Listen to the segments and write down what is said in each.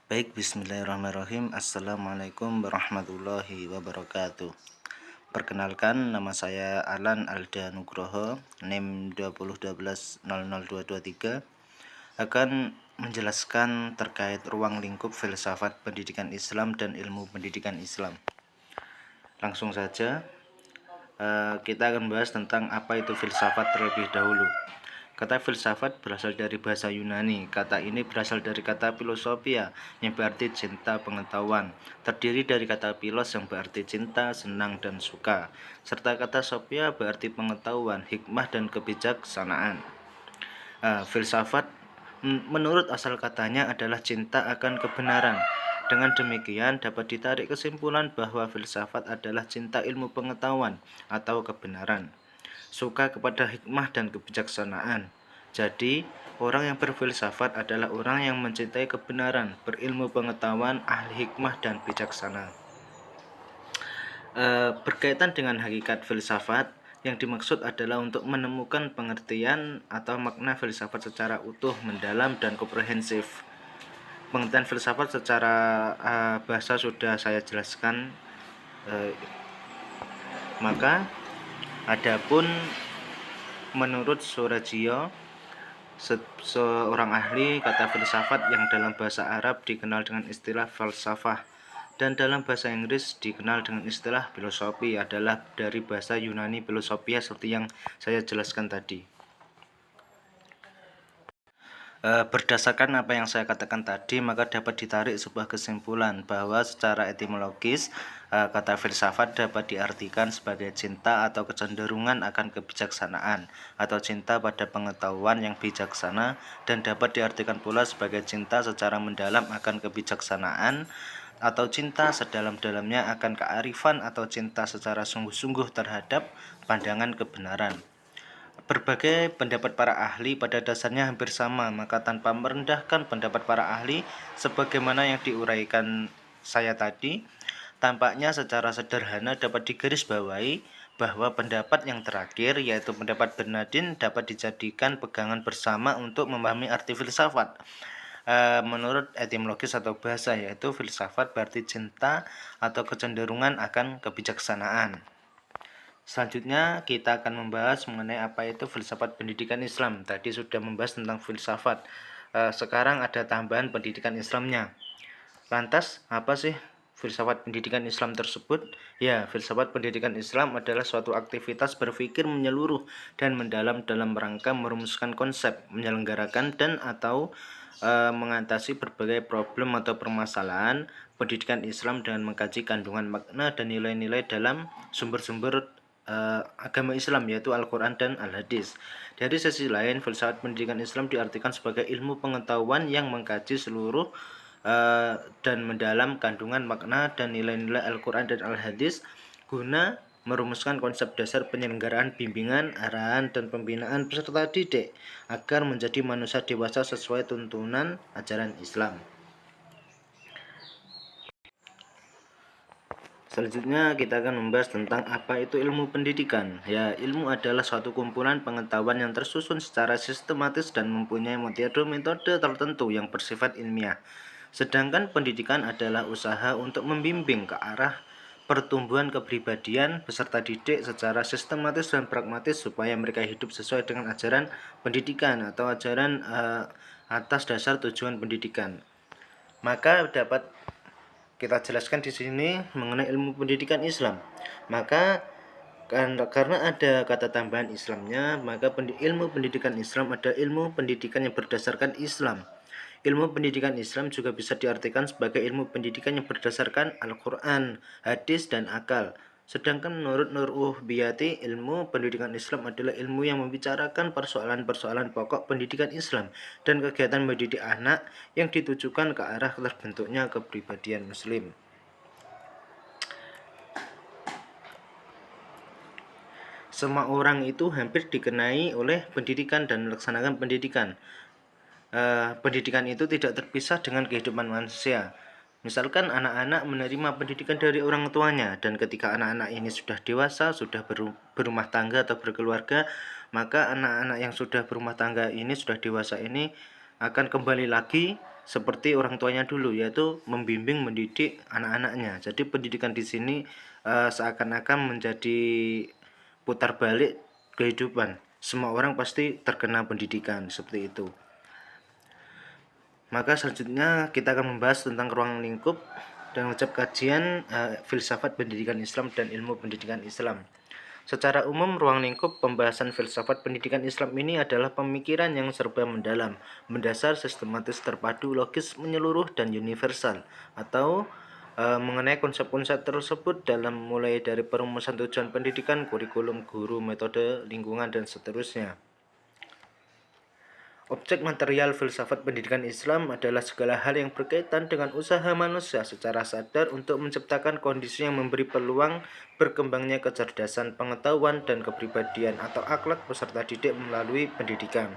Baik, bismillahirrahmanirrahim. Assalamualaikum warahmatullahi wabarakatuh. Perkenalkan, nama saya Alan Alda Nugroho, NIM 2012002223, akan menjelaskan terkait ruang lingkup filsafat pendidikan Islam dan ilmu pendidikan Islam. Langsung saja, kita akan membahas tentang apa itu filsafat terlebih dahulu. Kata filsafat berasal dari bahasa Yunani. Kata ini berasal dari kata filosofia yang berarti cinta pengetahuan. Terdiri dari kata philos yang berarti cinta, senang, dan suka. Serta kata sophia berarti pengetahuan, hikmah, dan kebijaksanaan. Filsafat menurut asal katanya adalah cinta akan kebenaran. Dengan demikian dapat ditarik kesimpulan bahwa filsafat adalah cinta ilmu pengetahuan atau kebenaran, suka kepada hikmah dan kebijaksanaan. Jadi, orang yang berfilsafat adalah orang yang mencintai kebenaran, berilmu pengetahuan, ahli hikmah, dan bijaksana. Berkaitan dengan hakikat filsafat, yang dimaksud adalah untuk menemukan pengertian atau makna filsafat secara utuh, mendalam, dan komprehensif. Pengertian filsafat secara bahasa sudah saya jelaskan. Maka adapun menurut Surajio, seorang ahli kata filsafat yang dalam bahasa Arab dikenal dengan istilah falsafah dan dalam bahasa Inggris dikenal dengan istilah filosofi, adalah dari bahasa Yunani filosofia seperti yang saya jelaskan tadi. Berdasarkan apa yang saya katakan tadi, maka dapat ditarik sebuah kesimpulan bahwa secara etimologis kata filsafat dapat diartikan sebagai cinta atau kecenderungan akan kebijaksanaan atau cinta pada pengetahuan yang bijaksana, dan dapat diartikan pula sebagai cinta secara mendalam akan kebijaksanaan atau cinta sedalam-dalamnya akan kearifan atau cinta secara sungguh-sungguh terhadap pandangan kebenaran. Berbagai pendapat para ahli pada dasarnya hampir sama, maka tanpa merendahkan pendapat para ahli sebagaimana yang diuraikan saya tadi, tampaknya secara sederhana dapat digarisbawahi bahwa pendapat yang terakhir, yaitu pendapat Bernardin, dapat dijadikan pegangan bersama untuk memahami arti filsafat. Menurut etimologis atau bahasa, yaitu filsafat berarti cinta atau kecenderungan akan kebijaksanaan. Selanjutnya kita akan membahas mengenai apa itu filsafat pendidikan Islam. Tadi sudah membahas tentang filsafat. Sekarang ada tambahan pendidikan Islamnya. Lantas, apa sih filsafat pendidikan Islam tersebut? Ya, filsafat pendidikan Islam adalah suatu aktivitas berpikir menyeluruh dan mendalam dalam rangka merumuskan konsep, menyelenggarakan dan atau mengatasi berbagai problem atau permasalahan pendidikan Islam dengan mengkaji kandungan makna dan nilai-nilai dalam sumber-sumber agama Islam, yaitu Al-Quran dan Al-Hadis. Dari sisi lain, filsafat pendidikan Islam diartikan sebagai ilmu pengetahuan yang mengkaji seluruh dan mendalam kandungan makna dan nilai-nilai Al-Quran dan Al-Hadis guna merumuskan konsep dasar penyelenggaraan bimbingan, arahan, dan pembinaan peserta didik agar menjadi manusia dewasa sesuai tuntunan ajaran Islam. Selanjutnya kita akan membahas tentang apa itu ilmu pendidikan. Ya, ilmu adalah suatu kumpulan pengetahuan yang tersusun secara sistematis dan mempunyai metode tertentu yang bersifat ilmiah. Sedangkan pendidikan adalah usaha untuk membimbing ke arah pertumbuhan kepribadian peserta didik secara sistematis dan pragmatis supaya mereka hidup sesuai dengan ajaran pendidikan atau ajaran atas dasar tujuan pendidikan. Maka dapat kita jelaskan di sini mengenai ilmu pendidikan Islam. Maka karena ada kata tambahan Islamnya, maka ilmu pendidikan Islam ada ilmu pendidikan yang berdasarkan Islam. Ilmu pendidikan Islam juga bisa diartikan sebagai ilmu pendidikan yang berdasarkan Al-Quran, hadis, dan akal. Sedangkan menurut Nur Biyati, ilmu pendidikan Islam adalah ilmu yang membicarakan persoalan-persoalan pokok pendidikan Islam dan kegiatan mendidik anak yang ditujukan ke arah terbentuknya kepribadian Muslim. Semua orang itu hampir dikenai oleh pendidikan dan melaksanakan pendidikan. Pendidikan itu tidak terpisah dengan kehidupan manusia. Misalkan anak-anak menerima pendidikan dari orang tuanya, dan ketika anak-anak ini sudah dewasa, sudah berumah tangga atau berkeluarga, maka anak-anak yang sudah berumah tangga ini, sudah dewasa ini, akan kembali lagi seperti orang tuanya dulu, yaitu membimbing mendidik anak-anaknya. Jadi pendidikan di sini seakan-akan menjadi putar balik kehidupan. Semua orang pasti terkena pendidikan seperti itu. Maka selanjutnya kita akan membahas tentang ruang lingkup dan wajib kajian filsafat pendidikan Islam dan ilmu pendidikan Islam. Secara umum, ruang lingkup pembahasan filsafat pendidikan Islam ini adalah pemikiran yang serba mendalam, mendasar, sistematis, terpadu, logis, menyeluruh, dan universal, atau mengenai konsep-konsep tersebut dalam mulai dari perumusan tujuan pendidikan, kurikulum, guru, metode, lingkungan, dan seterusnya. Objek material filsafat pendidikan Islam adalah segala hal yang berkaitan dengan usaha manusia secara sadar untuk menciptakan kondisi yang memberi peluang berkembangnya kecerdasan, pengetahuan, dan kepribadian atau akhlak peserta didik melalui pendidikan.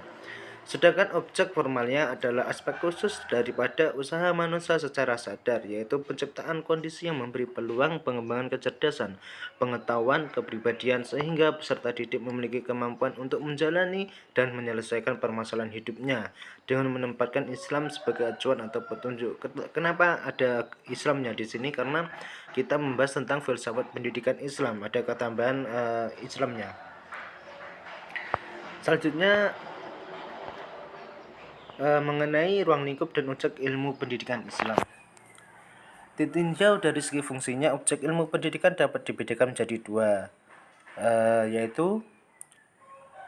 Sedangkan objek formalnya adalah aspek khusus daripada usaha manusia secara sadar, yaitu penciptaan kondisi yang memberi peluang pengembangan kecerdasan, pengetahuan, kepribadian, sehingga peserta didik memiliki kemampuan untuk menjalani dan menyelesaikan permasalahan hidupnya dengan menempatkan Islam sebagai acuan atau petunjuk. Kenapa ada Islamnya di sini? Karena kita membahas tentang filsafat pendidikan Islam, ada ketambahan Islamnya. Selanjutnya mengenai ruang lingkup dan objek ilmu pendidikan Islam. Ditinjau dari segi fungsinya, objek ilmu pendidikan dapat dibedakan menjadi dua, yaitu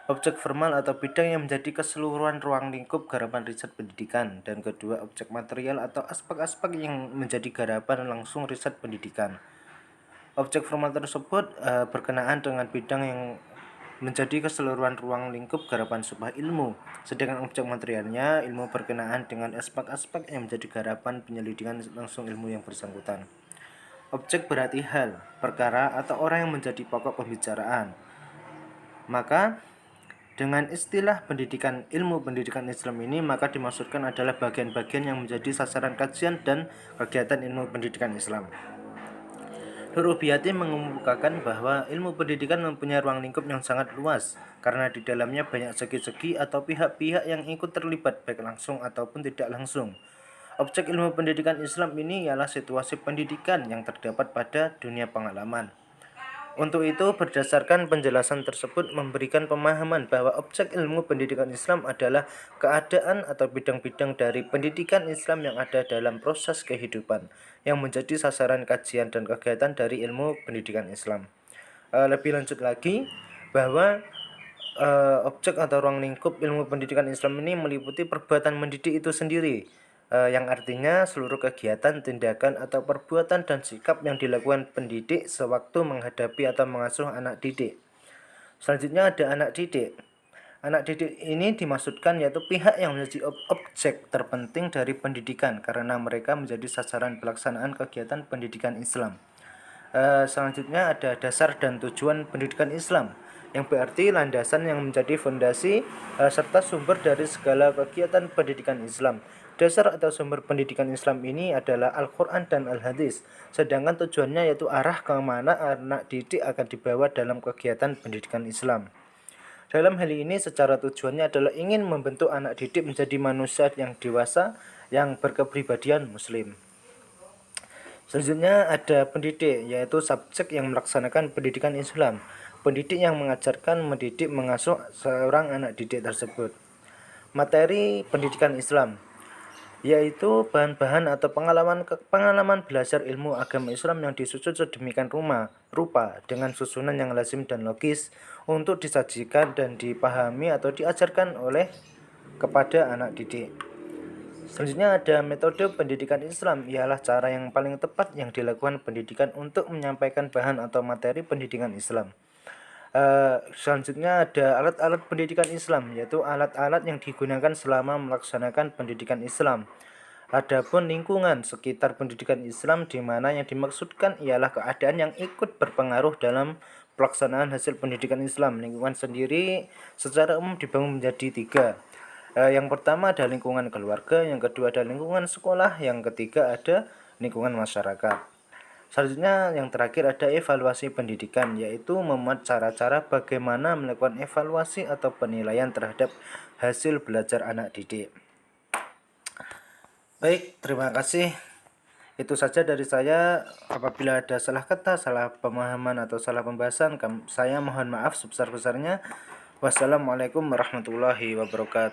objek formal atau bidang yang menjadi keseluruhan ruang lingkup garapan riset pendidikan, dan kedua objek material atau aspek-aspek yang menjadi garapan langsung riset pendidikan. Objek formal tersebut berkenaan dengan bidang yang menjadi keseluruhan ruang lingkup garapan sebuah ilmu, sedangkan objek materialnya ilmu berkenaan dengan aspek-aspek yang menjadi garapan penyelidikan langsung ilmu yang bersangkutan. Objek berarti hal, perkara, atau orang yang menjadi pokok pembicaraan. Maka dengan istilah pendidikan ilmu pendidikan Islam ini, maka dimaksudkan adalah bagian-bagian yang menjadi sasaran kajian dan kegiatan ilmu pendidikan Islam. Nur Ubiyati mengemukakan bahwa ilmu pendidikan mempunyai ruang lingkup yang sangat luas karena di dalamnya banyak segi-segi atau pihak-pihak yang ikut terlibat baik langsung ataupun tidak langsung. Objek ilmu pendidikan Islam ini ialah situasi pendidikan yang terdapat pada dunia pengalaman. Untuk itu, berdasarkan penjelasan tersebut memberikan pemahaman bahwa objek ilmu pendidikan Islam adalah keadaan atau bidang-bidang dari pendidikan Islam yang ada dalam proses kehidupan, yang menjadi sasaran kajian dan kegiatan dari ilmu pendidikan Islam. Lebih lanjut lagi, bahwa objek atau ruang lingkup ilmu pendidikan Islam ini meliputi perbuatan mendidik itu sendiri, yang artinya seluruh kegiatan, tindakan, atau perbuatan dan sikap yang dilakukan pendidik sewaktu menghadapi atau mengasuh anak didik. Selanjutnya ada anak didik. Anak didik ini dimaksudkan yaitu pihak yang menjadi objek terpenting dari pendidikan karena mereka menjadi sasaran pelaksanaan kegiatan pendidikan Islam. Selanjutnya ada dasar dan tujuan pendidikan Islam, yang berarti landasan yang menjadi fondasi serta sumber dari segala kegiatan pendidikan Islam. Dasar atau sumber pendidikan Islam ini adalah Al-Quran dan Al-Hadis, sedangkan tujuannya yaitu arah kemana anak didik akan dibawa dalam kegiatan pendidikan Islam. Dalam hal ini secara tujuannya adalah ingin membentuk anak didik menjadi manusia yang dewasa yang berkepribadian muslim. Selanjutnya ada pendidik, yaitu subjek yang melaksanakan pendidikan Islam. Pendidik yang mengajarkan, mendidik, mengasuh seorang anak didik tersebut. Materi pendidikan Islam, yaitu bahan-bahan atau pengalaman belajar ilmu agama Islam yang disusun sedemikian rupa dengan susunan yang lazim dan logis untuk disajikan dan dipahami atau diajarkan oleh kepada anak didik. Selanjutnya ada metode pendidikan Islam, ialah cara yang paling tepat yang dilakukan pendidikan untuk menyampaikan bahan atau materi pendidikan Islam. Selanjutnya ada alat-alat pendidikan Islam, yaitu alat-alat yang digunakan selama melaksanakan pendidikan Islam. Adapun lingkungan sekitar pendidikan Islam, di mana yang dimaksudkan ialah keadaan yang ikut berpengaruh dalam pelaksanaan hasil pendidikan Islam. Lingkungan sendiri secara umum dibangun menjadi tiga. Yang pertama ada lingkungan keluarga, yang kedua ada lingkungan sekolah, yang ketiga ada lingkungan masyarakat. Selanjutnya yang terakhir ada evaluasi pendidikan, yaitu memuat cara-cara bagaimana melakukan evaluasi atau penilaian terhadap hasil belajar anak didik. Baik, terima kasih. Itu saja dari saya. Apabila ada salah kata, salah pemahaman atau salah pembahasan, saya mohon maaf sebesar-besarnya. Wassalamualaikum warahmatullahi wabarakatuh.